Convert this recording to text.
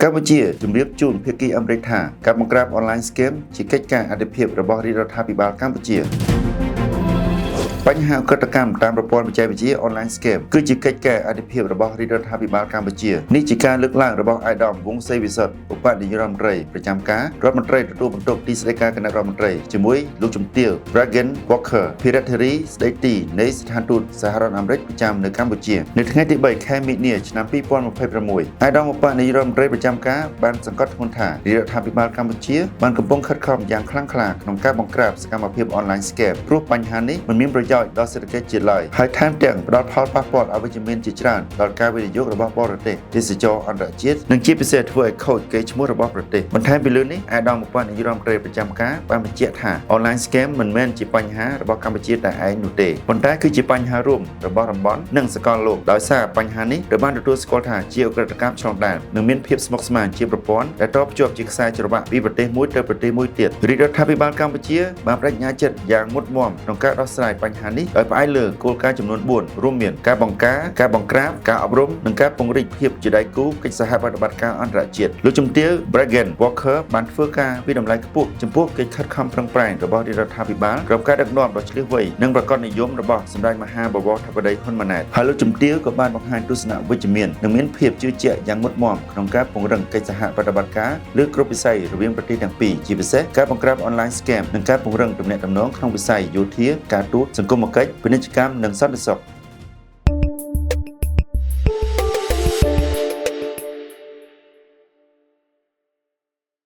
កម្ពុជាជំរាបជូនភាគីអាមេរិកថាការបង្ក្រាបអនឡាញស្កេមជាកិច្ចការអធិភាពរបស់រាជរដ្ឋាភិបាលកម្ពុជាបញ្ហាឧក្រិដ្ឋកម្មតាមប្រព័ន្ធបច្ចេកវិទ្យាអនឡាញស្កេមគឺជាកិច្ចការអធិភាពរបស់រាជរដ្ឋាភិបាលកម្ពុជានេះជាការលើកឡើងរបស់អាយដាមវង្សសេវិសុទ្ធឧបនាយករដ្ឋមន្ត្រីប្រចាំការរដ្ឋមន្ត្រីទទួលបន្ទុកទីស្តីការគណៈរដ្ឋមន្ត្រីជាមួយលោកជំទាវ Bragan Walker ភារៈធារីស្តីទីនៃស្ថានទូតសហរដ្ឋអាមេរិកប្រចាំនៅកម្ពុជានៅថ្ងៃទី3ខែមីនាឆ្នាំ2026អាយដាមឧបនាយករដ្ឋមន្ត្រីប្រចាំការបានសង្កត់ធ្ងន់ថារាជរដ្ឋាភិបាលកម្ពុជាបានកំពុងខិតខំយ៉ាងខ្លាំងក្លាក្នុងការបង្ក្រាបសកម្មភាពអនឡាញស្កេមព្រោះបញ្ហានេះមិនមានប្រយោជន៍ដល់សេដ្ឋកិច្ចជាតិឡើយហើយថែមទាំងផ្ដល់ផលប៉ះពាល់អវិជ្ជមានជាច្រើនដល់ការវិនិយោគរបស់បរទេសទេសចរអន្តរជាតិនិងជាពិសេសធ្វើឲ្យខូចកេរ្តិ៍ឈ្មោះរបស់ប្រទេសបន្ថែមពីលើនេះអាយដាមឧបនាយករដ្ឋមន្ត្រីប្រចាំការបានបញ្ជាក់ថាអនឡាញស្កេមមិនមែនជាបញ្ហារបស់កម្ពុជាតែឯងនោះទេប៉ុន្តែគឺជាបញ្ហារួមរបស់តំបន់និងសកលលោកដោយសារបញ្ហានេះត្រូវបានទទួលស្គាល់ថាជាឧក្រិដ្ឋកម្មឆ្លងដែននិងមានភាពស្មុគស្មាញជាប្រព័ន្ធដែលតភ្ជាប់ជាខ្សែច្រវាក់ពីប្រទេសមួយទៅប្រទេសមួយទៀតរាជរដ្ឋាភិបាលកម្ពុជាបានបដិញ្ញាចិត្តយ៉ាងមុតមាំក្នុងការដោះស្រាយបញ្ហានេះដោយផ្អែកលើគោលការណ៍ចំនួន4រួមមានការបង្ការការបង្ក្រាបការអប់រំនិងការពង្រីកភាពជាដៃគូកិច្ចសហប្រតិបត្តិការអន្តរជាតិលោកជំទាវ Bragan Walker បានធ្វើការវិដំឡៃខ្ពស់ចំពោះកិច្ចខិតខំប្រឹងប្រែងរបស់រាជរដ្ឋាភិបាលក្រុមការដឹកនាំដ៏ឆ្លៀសវៃនិងប្រកបនិយមរបស់សម្ដេចមហាបវរធិបតីហ៊ុនម៉ាណែតហើយលោកជំទាវក៏បានបង្ហាញទស្សនៈវិជ្ជមាននិងមានភាពជឿជាក់យ៉ាងមុតមាំក្នុងការពង្រឹងកិច្ចសហប្រតិបត្តិការលើគ្រប់វិស័យរវាងប្រទេសទាំងពីរជាពិសេសការបង្ក្រាបអនឡាញស្កេមនិងការពង្រឹងទំនាក់ទំនងក្នុងវិស័យយោធាការទូតសង្គមគិច្ចពាណិជ្ជកម្មនិងសន្តិសុខ